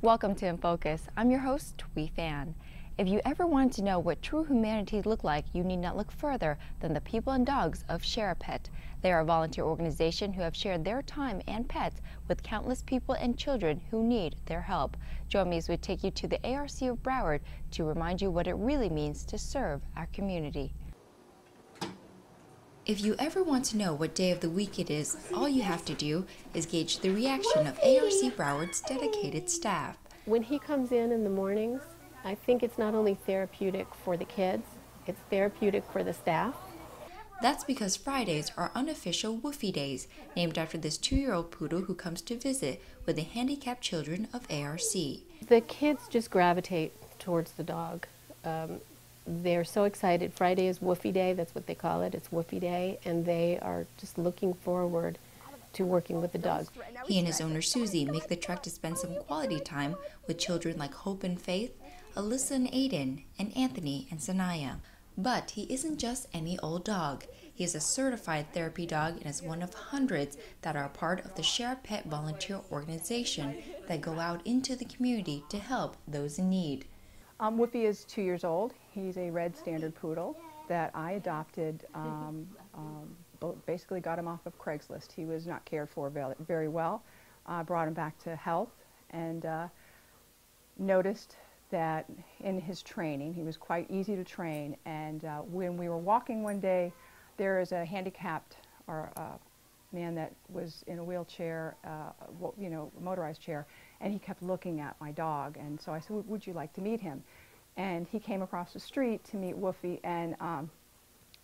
Welcome to In Focus. I'm your host, Twee Fan. If you ever wanted to know what true humanity look like, you need not look further than the people and dogs of Share a Pet. They are a volunteer organization who have shared their time and pets with countless people and children who need their help. Join me as we take you to the ARC of Broward to remind you what it really means to serve our community. If you ever want to know what day of the week it is, all you have to do is gauge the reaction of ARC Broward's dedicated staff. When he comes in the mornings, I think it's not only therapeutic for the kids, it's therapeutic for the staff. That's because Fridays are unofficial Woofie Days, named after this 2-year-old poodle who comes to visit with the handicapped children of ARC. The kids just gravitate towards the dog. They're so excited. Friday is Woofie Day, that's what they call it. It's Woofie Day, and they are just looking forward to working with the dog. He and his owner Susie make the trek to spend some quality time with children like Hope and Faith, Alyssa and Aiden, and Anthony and Sanaya. But he isn't just any old dog. He is a certified therapy dog and is one of hundreds that are a part of the Share a Pet volunteer organization that go out into the community to help those in need. Woofie is 2 years old. He's a red standard poodle that I adopted, basically got him off of Craigslist. He was not cared for very well. Brought him back to health and noticed that in his training, he was quite easy to train. And when we were walking one day, there is a handicapped or man that was in a wheelchair, motorized chair, and he kept looking at my dog. And so I said, would you like to meet him? And he came across the street to meet Woofie, and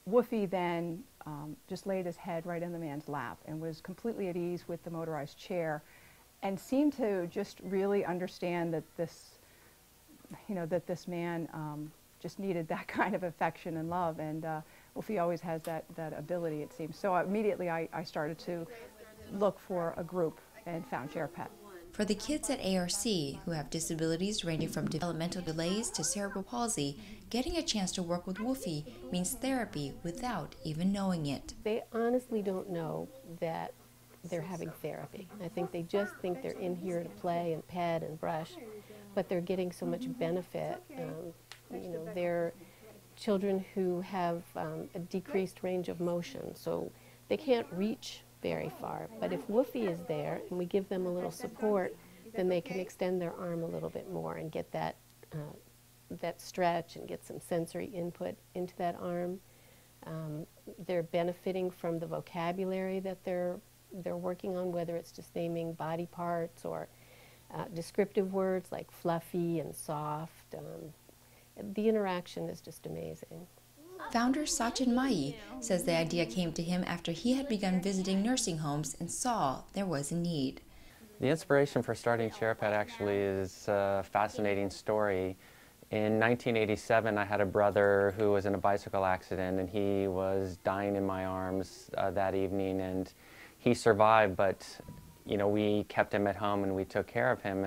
Woofie then just laid his head right in the man's lap and was completely at ease with the motorized chair and seemed to just really understand that this, that this man just needed that kind of affection and love. And Woofie always has that ability, it seems. So immediately I started to look for a group and found Share a Pet. For the kids at ARC who have disabilities ranging from developmental delays to cerebral palsy, getting a chance to work with Woofie means therapy without even knowing it. They honestly don't know that they're having therapy. I think they just think they're in here to play and pet and brush, but they're getting so much benefit. They're children who have a decreased range of motion, so they can't reach very far. But if Woofie is there and we give them a little support, then they can extend their arm a little bit more and get that stretch and get some sensory input into that arm. They're benefiting from the vocabulary that they're working on, whether it's just naming body parts or descriptive words like fluffy and soft. The interaction is just amazing. Founder Sachin Mai says the idea came to him after he had begun visiting nursing homes and saw there was a need. The inspiration for starting Share a Pet actually is a fascinating story. In 1987, I had a brother who was in a bicycle accident, and he was dying in my arms that evening, and he survived, but we kept him at home and we took care of him.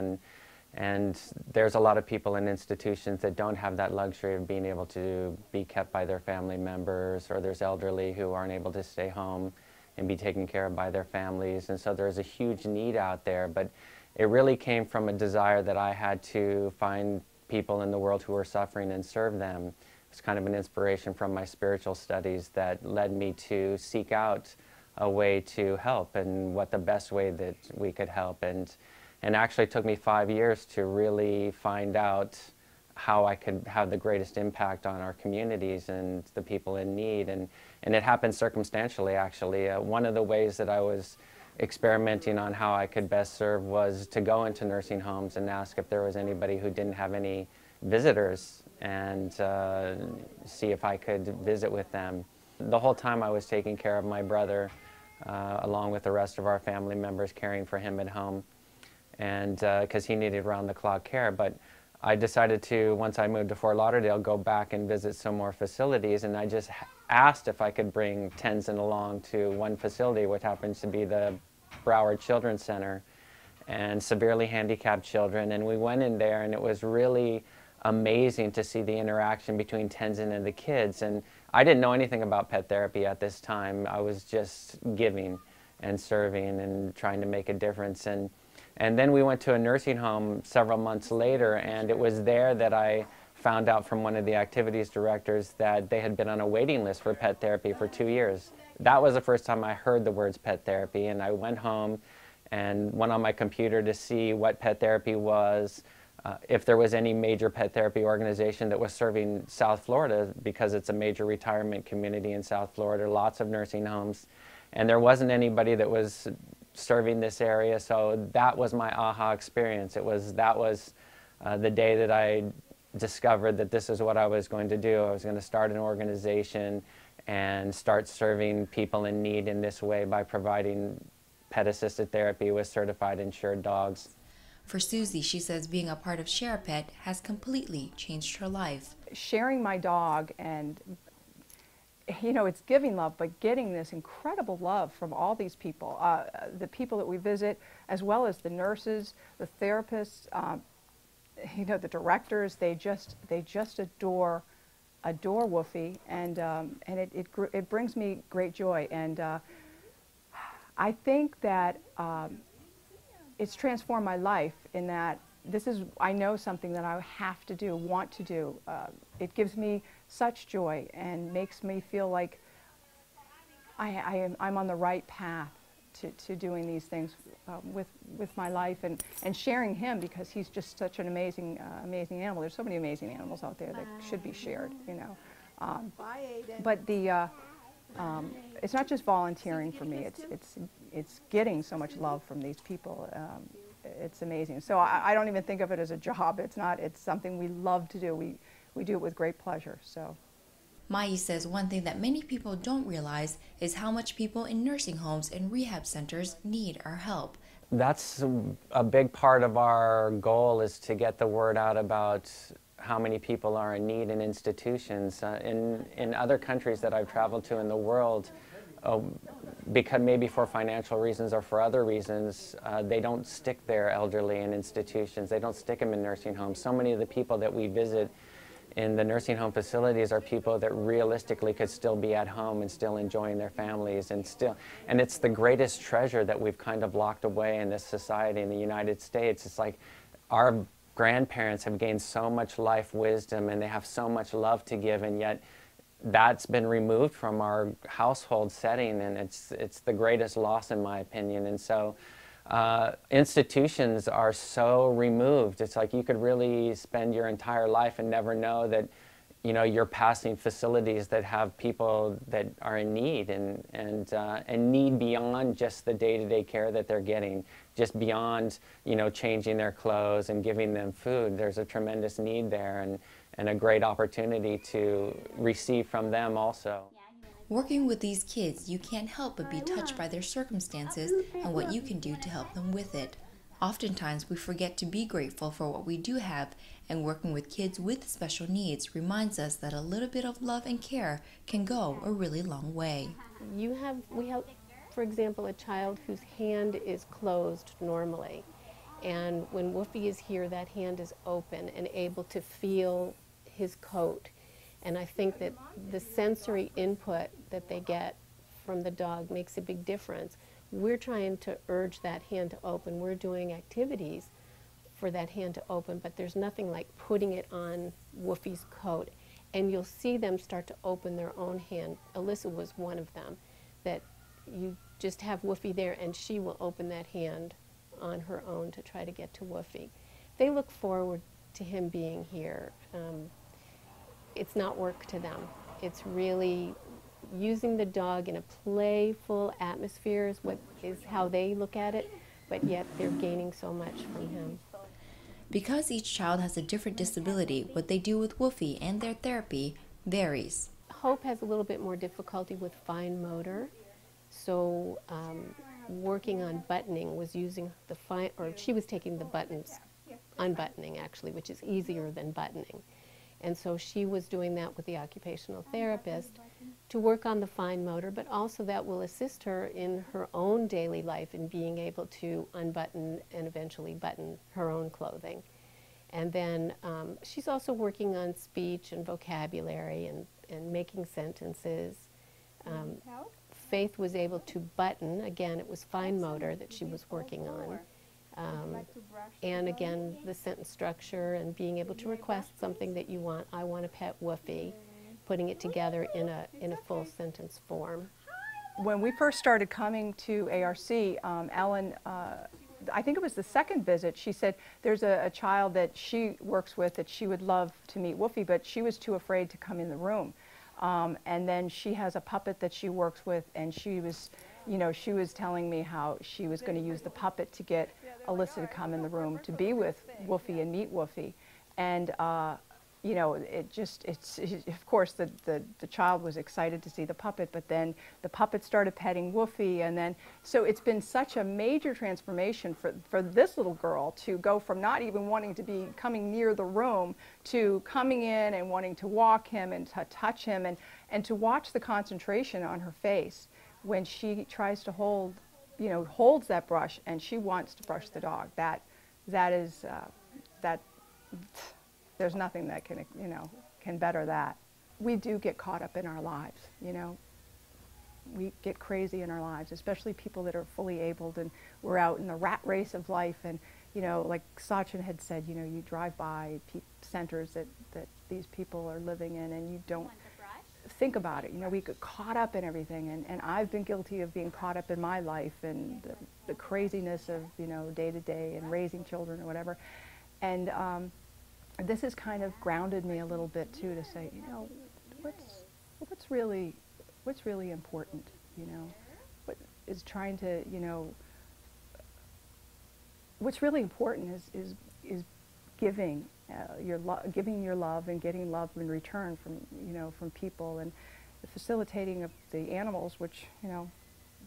And there's a lot of people in institutions that don't have that luxury of being able to be kept by their family members, or there's elderly who aren't able to stay home and be taken care of by their families. And so there's a huge need out there, but it really came from a desire that I had to find people in the world who were suffering and serve them. It's kind of an inspiration from my spiritual studies that led me to seek out a way to help and what the best way that we could help. And actually it took me 5 years to really find out how I could have the greatest impact on our communities and the people in need. And it happened circumstantially, actually. One of the ways that I was experimenting on how I could best serve was to go into nursing homes and ask if there was anybody who didn't have any visitors and see if I could visit with them. The whole time I was taking care of my brother, along with the rest of our family members, caring for him at home, and because he needed round-the-clock care. But I decided to, once I moved to Fort Lauderdale, go back and visit some more facilities, and I just asked if I could bring Tenzin along to one facility, which happens to be the Broward Children's Center, and severely handicapped children. And we went in there, and it was really amazing to see the interaction between Tenzin and the kids. And I didn't know anything about pet therapy at this time. I was just giving and serving and trying to make a difference. And And then we went to a nursing home several months later, and it was there that I found out from one of the activities directors that they had been on a waiting list for pet therapy for 2 years. That was the first time I heard the words pet therapy, and I went home and went on my computer to see what pet therapy was, if there was any major pet therapy organization that was serving South Florida, because it's a major retirement community in South Florida, lots of nursing homes, and there wasn't anybody that was serving this area. So that was my aha experience. That was the day that I discovered that this is what I was going to do. I was going to start an organization and start serving people in need in this way by providing pet-assisted therapy with certified insured dogs. For Susie, she says being a part of Share a Pet has completely changed her life. Sharing my dog, and you know, it's giving love, but getting this incredible love from all these people, the people that we visit, as well as the nurses, the therapists, you know, the directors. They just adore Woofy, and it brings me great joy. And I think that it's transformed my life in that this is, I know, something that I have to do, want to do. It gives me such joy and makes me feel like I'm on the right path to doing these things with my life, and sharing him, because he's just such an amazing animal. There's so many amazing animals out there that should be shared, you know. But it's not just volunteering for me. It's getting so much love from these people. It's amazing. So I don't even think of it as a job. It's not. It's something we love to do. We do it with great pleasure. So. Mai says one thing that many people don't realize is how much people in nursing homes and rehab centers need our help. That's a big part of our goal, is to get the word out about how many people are in need in institutions. In other countries that I've traveled to in the world, because maybe for financial reasons or for other reasons, they don't stick their elderly in institutions. They don't stick them in nursing homes. So many of the people that we visit in the nursing home facilities are people that realistically could still be at home and still enjoying their families, and it's the greatest treasure that we've kind of locked away in this society in the United States. It's like our grandparents have gained so much life wisdom and they have so much love to give, and yet that's been removed from our household setting, and it's the greatest loss in my opinion. And so institutions are so removed. It's like you could really spend your entire life and never know that, you know, you're passing facilities that have people that are in need, and need beyond just the day-to-day care that they're getting, just beyond, you know, changing their clothes and giving them food. There's a tremendous need there, and a great opportunity to receive from them also. Working with these kids, you can't help but be touched by their circumstances and what you can do to help them with it. Oftentimes, we forget to be grateful for what we do have, and working with kids with special needs reminds us that a little bit of love and care can go a really long way. We have, for example, a child whose hand is closed normally, and when Woofy is here, that hand is open and able to feel his coat. And I think that the sensory input that they get from the dog makes a big difference. We're trying to urge that hand to open. We're doing activities for that hand to open, but there's nothing like putting it on Woofy's coat. And you'll see them start to open their own hand. Alyssa was one of them, that you just have Woofy there and she will open that hand on her own to try to get to Woofy. They look forward to him being here. It's not work to them. It's really using the dog in a playful atmosphere is how they look at it, but yet they're gaining so much from him. Because each child has a different disability, what they do with Woofy and their therapy varies. Hope has a little bit more difficulty with fine motor, so working on buttoning was using she was taking the buttons, unbuttoning actually, which is easier than buttoning. And so she was doing that with the occupational therapist to work on the fine motor, but also that will assist her in her own daily life in being able to unbutton and eventually button her own clothing. And then she's also working on speech and vocabulary and making sentences. Faith was able to button, again, it was fine motor that she was working on. And again, the sentence structure and being able to request something that you want. I want a pet Woofy, putting it together in a full sentence form. When we first started coming to ARC, Ellen, I think it was the second visit, she said there's a child that she works with that she would love to meet Woofy, but she was too afraid to come in the room. And then she has a puppet that she works with, and she was telling me how she was going to use the puppet to get Alyssa to come in the room to be with Woofy and meet Woofy. And of course the child was excited to see the puppet, but then the puppet started petting Woofy, and then, so it's been such a major transformation for this little girl to go from not even wanting to be coming near the room to coming in and wanting to walk him and to touch him, and to watch the concentration on her face when she tries to holds that brush and she wants to brush the dog. There's nothing that can better that. We do get caught up in our lives, We get crazy in our lives, especially people that are fully abled, and we're out in the rat race of life, and, like Sachin had said, you drive by centers that these people are living in, and you don't think about it. We get caught up in everything, and I've been guilty of being caught up in my life and the craziness of, day to day and raising children or whatever. And this has kind of grounded me a little bit too, to say, what's really important, what is trying to, what's really important is giving giving your love and getting love in return from people, and the facilitating of the animals, which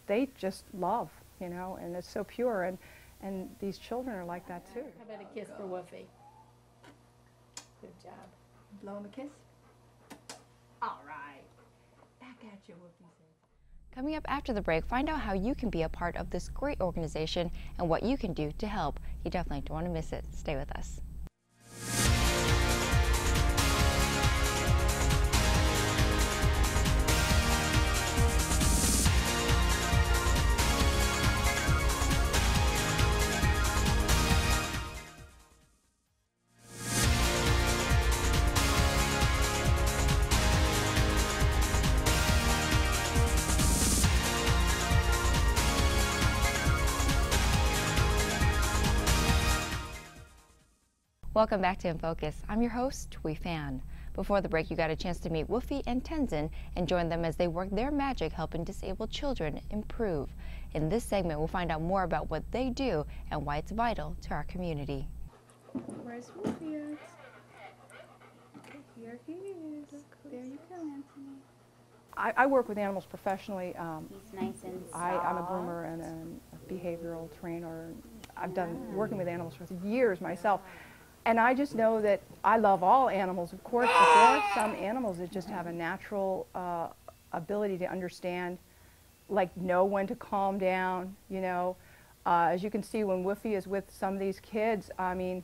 they just love, and it's so pure, and these children are like that too. How about a kiss for Woofy? Good job. Blow him a kiss. All right. Back at you, Woofy. Coming up after the break, find out how you can be a part of this great organization and what you can do to help. You definitely don't want to miss it. Stay with us. Welcome back to In Focus. I'm your host, Thuy Phan. Before the break, you got a chance to meet Woofy and Tenzin and join them as they work their magic helping disabled children improve. In this segment, we'll find out more about what they do and why it's vital to our community. Where's Woofy at? Here he is. There you go, Anthony. I work with animals professionally. He's nice and soft. I'm a groomer and a behavioral trainer. I've done working with animals for years myself. And I just know that I love all animals, of course, but there are some animals that just have a natural ability to understand, like know when to calm down, As you can see, when Woofy is with some of these kids, I mean,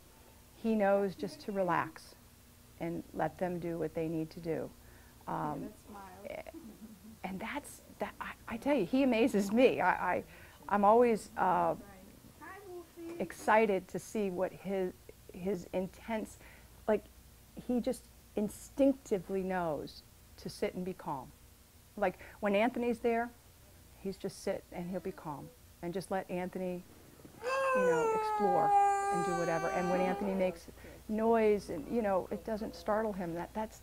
he knows just to relax and let them do what they need to do. And I tell you, he amazes me. I'm always excited to see what his intense, like, he just instinctively knows to sit and be calm. Like when Anthony's there, he's just sit and he'll be calm and just let Anthony, explore and do whatever. And when Anthony makes noise and, it doesn't startle him, that's,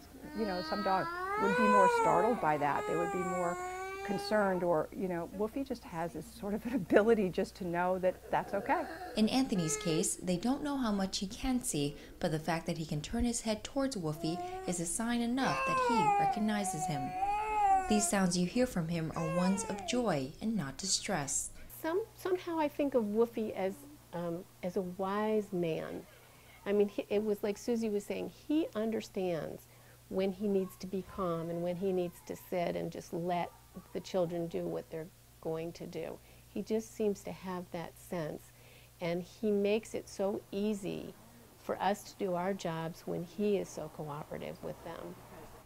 some dogs would be more startled by that. They would be more concerned, or, Woofy just has this sort of an ability just to know that that's okay. In Anthony's case, they don't know how much he can see, but the fact that he can turn his head towards Woofy is a sign enough that he recognizes him. These sounds you hear from him are ones of joy and not distress. Somehow I think of Woofy as a wise man. I mean, it was like Susie was saying, he understands when he needs to be calm and when he needs to sit and just let the children do what they're going to do. He just seems to have that sense, and he makes it so easy for us to do our jobs when he is so cooperative with them.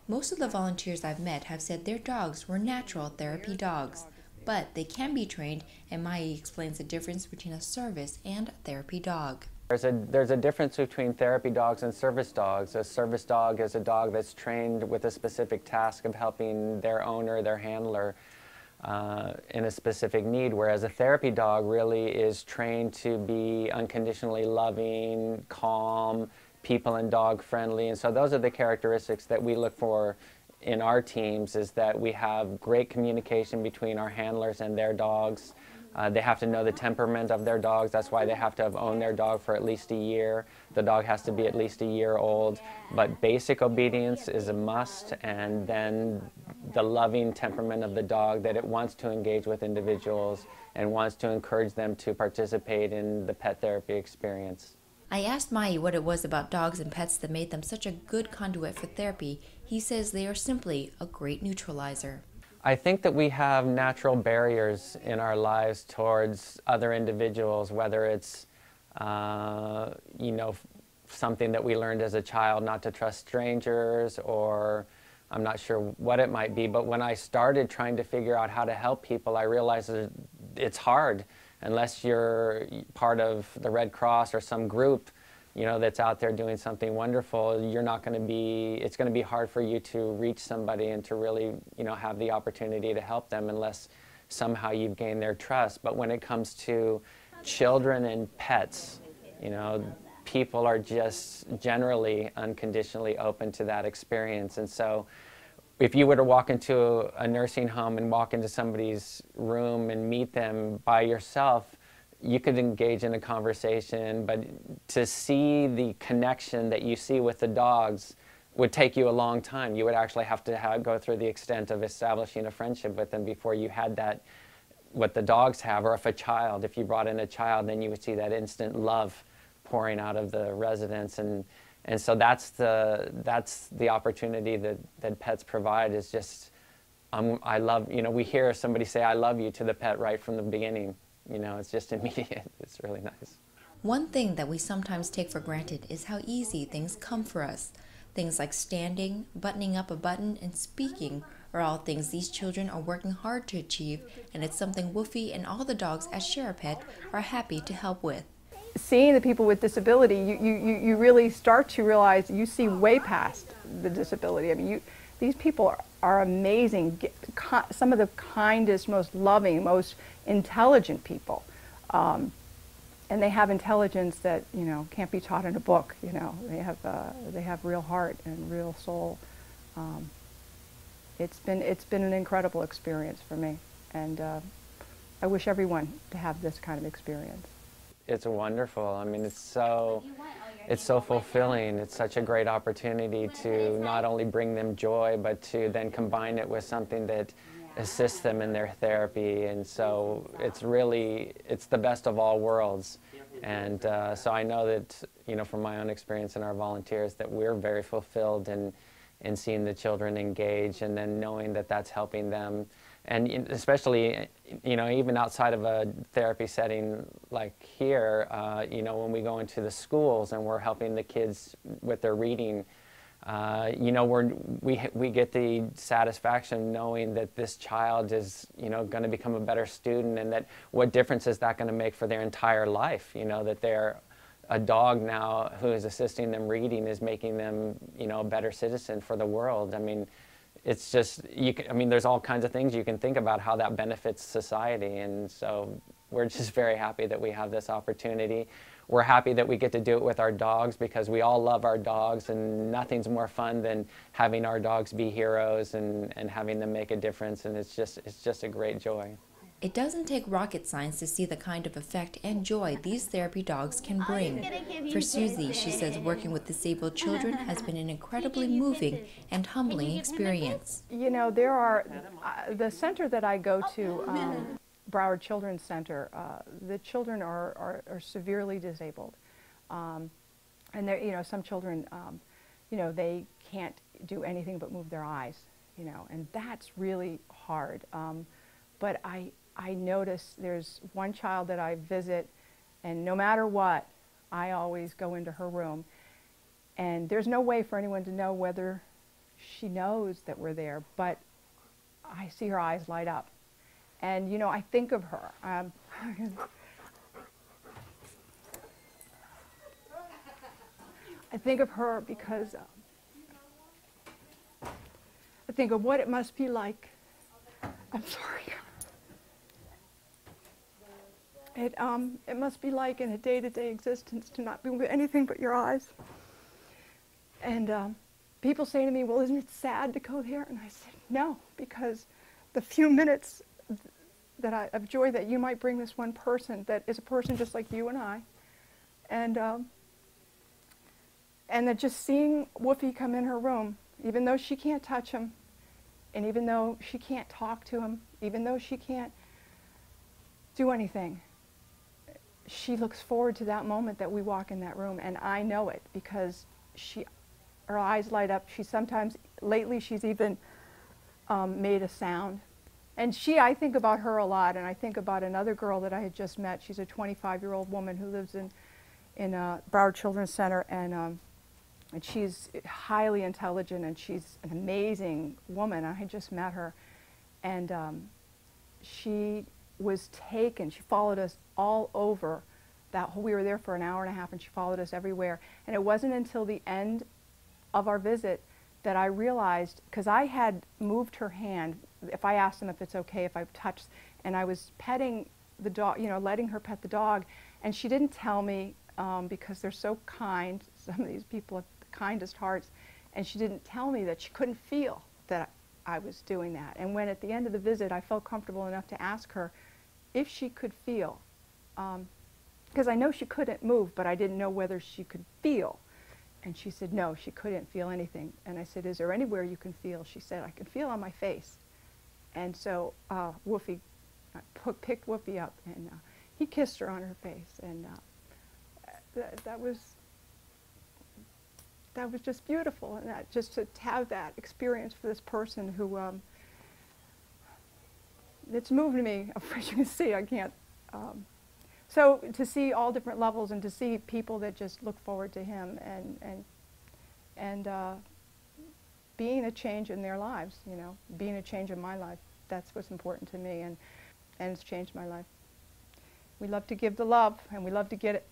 Most of the volunteers I've met have said their dogs were natural therapy dogs. but they can be trained, and Mai explains the difference between a service and a therapy dog. There's a difference between therapy dogs and service dogs. A service dog is a dog that's trained with a specific task of helping their owner, their handler, in a specific need, whereas a therapy dog really is trained to be unconditionally loving, calm, people and dog friendly. And so those are the characteristics that we look for in our teams, is that we have great communication between our handlers and their dogs. They have to know the temperament of their dogs. That's why they have to have owned their dog for at least a year. The dog has to be at least a year old. But basic obedience is a must, and then the loving temperament of the dog, that it wants to engage with individuals and wants to encourage them to participate in the pet therapy experience. I asked Mai what it was about dogs and pets that made them such a good conduit for therapy. He says they are simply a great neutralizer. I think that we have natural barriers in our lives towards other individuals, whether it's, something that we learned as a child, not to trust strangers, or I'm not sure what it might be. But when I started trying to figure out how to help people, I realized that it's hard unless you're part of the Red Cross or some group, that's out there doing something wonderful. You're not going to be, it's going to be hard for you to reach somebody and to really, have the opportunity to help them unless somehow you've gained their trust. But when it comes to children and pets, people are just generally unconditionally open to that experience. And so if you were to walk into a nursing home and walk into somebody's room and meet them by yourself, you could engage in a conversation, but to see the connection that you see with the dogs would take you a long time. You would actually have to go through the extent of establishing a friendship with them before you had that, what the dogs have. Or if you brought in a child, then you would see that instant love pouring out of the residents. And so that's the opportunity that pets provide, is just, I love, we hear somebody say, I love you to the pet right from the beginning. It's just immediate. It's really nice. One thing that we sometimes take for granted is how easy things come for us. Things like standing, buttoning up a button, and speaking are all things these children are working hard to achieve, and it's something Woofy and all the dogs at Share-a-Pet are happy to help with. Seeing the people with disability, you really start to realize you see way past the disability. I mean, these people are amazing, some of the kindest, most loving, most intelligent people. And they have intelligence that, can't be taught in a book. They have real heart and real soul. It's been an incredible experience for me, and I wish everyone to have this kind of experience. It's wonderful. I mean, it's so fulfilling. It's such a great opportunity to not only bring them joy, but to then combine it with something that assists them in their therapy. And so it's the best of all worlds. And so I know that, from my own experience and our volunteers, that we're very fulfilled in seeing the children engage, and then knowing that that's helping them. And especially, even outside of a therapy setting like here, when we go into the schools and we're helping the kids with their reading, we get the satisfaction knowing that this child is, going to become a better student, and that what difference is that going to make for their entire life, that they're a dog now who is assisting them reading is making them, a better citizen for the world. I mean, it's just, there's all kinds of things you can think about how that benefits society, and so we're just very happy that we have this opportunity. We're happy that we get to do it with our dogs, because we all love our dogs, and nothing's more fun than having our dogs be heroes and having them make a difference, and it's just a great joy. It doesn't take rocket science to see the kind of effect and joy these therapy dogs can bring. For Susie, she says working with disabled children has been an incredibly moving and humbling experience. There are, the center that I go to, Broward Children's Center, the children are severely disabled. And there, some children, they can't do anything but move their eyes, and that's really hard. But I notice there's one child that I visit, and no matter what, I always go into her room, and there's no way for anyone to know whether she knows that we're there, but I see her eyes light up. And, you know, I think of her. I think of her because I think of what it must be like. I'm sorry. It must be like in a day-to-day existence to not be with anything but your eyes. And people say to me, well, isn't it sad to go there? And I said, no, because the few minutes of joy that you might bring this one person that is a person just like you and I, and that just seeing Woofie come in her room, even though she can't touch him, and even though she can't talk to him, even though she can't do anything, she looks forward to that moment that we walk in that room, and I know it because her eyes light up. She sometimes, lately she's even made a sound. And I think about her a lot, and I think about another girl that I had just met. She's a 25-year-old woman who lives in Broward Children's Center, and she's highly intelligent, and she's an amazing woman. I had just met her, and she was taken. She followed us all over. We were there for an hour and a half, and she followed us everywhere. And it wasn't until the end of our visit that I realized, because I had moved her hand, if I asked them if it's okay if I touched, and I was petting the dog, you know, letting her pet the dog, and she didn't tell me because they're so kind. Some of these people have the kindest hearts, and she didn't tell me that she couldn't feel that I was doing that. And when at the end of the visit I felt comfortable enough to ask her if she could feel, because I know she couldn't move, but I didn't know whether she could feel. And she said, no, she couldn't feel anything. And I said, is there anywhere you can feel? She said, I can feel on my face. And so Woofie, I picked Woofie up, and he kissed her on her face. And that was just beautiful. And just to have that experience for this person who, it's moved me, as you can see, I can't. So to see all different levels and to see people that just look forward to him and being a change in their lives, you know, being a change in my life, that's what's important to me, and it's changed my life. We love to give the love, and we love to get it.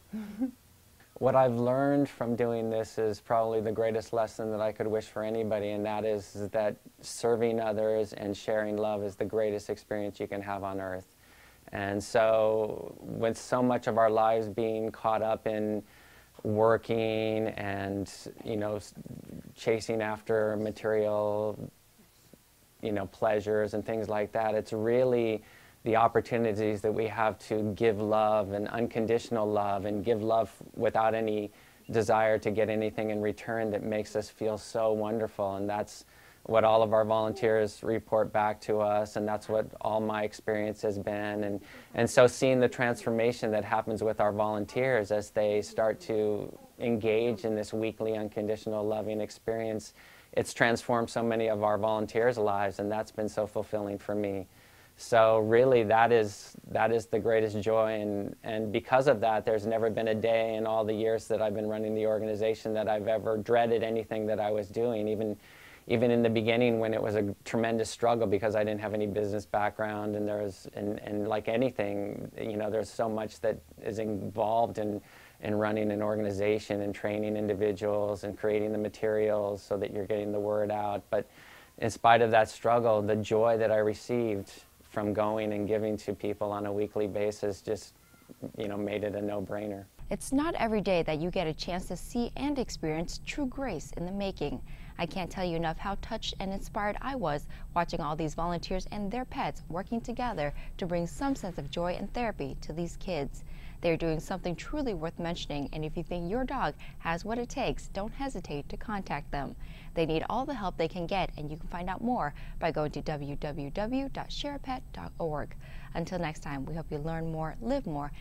What I've learned from doing this is probably the greatest lesson that I could wish for anybody, and that is that serving others and sharing love is the greatest experience you can have on earth. And so with so much of our lives being caught up in working and, you know, chasing after material, you know, pleasures and things like that, it's really the opportunities that we have to give love and unconditional love and give love without any desire to get anything in return that makes us feel so wonderful. And that's what all of our volunteers report back to us, and that's what all my experience has been. And so seeing the transformation that happens with our volunteers as they start to engage in this weekly unconditional loving experience, it's transformed so many of our volunteers' lives, and that's been so fulfilling for me. So really that is the greatest joy, and because of that, there's never been a day in all the years that I've been running the organization that I've ever dreaded anything that I was doing, even in the beginning when it was a tremendous struggle because I didn't have any business background, and like anything, you know, there's so much that is involved in running an organization and training individuals and creating the materials so that you're getting the word out. But in spite of that struggle, the joy that I received from going and giving to people on a weekly basis just, you know, made it a no-brainer. It's not every day that you get a chance to see and experience true grace in the making. I can't tell you enough how touched and inspired I was watching all these volunteers and their pets working together to bring some sense of joy and therapy to these kids. They're doing something truly worth mentioning, and if you think your dog has what it takes, don't hesitate to contact them. They need all the help they can get, and you can find out more by going to www.shareapet.org. Until next time, we hope you learn more, live more,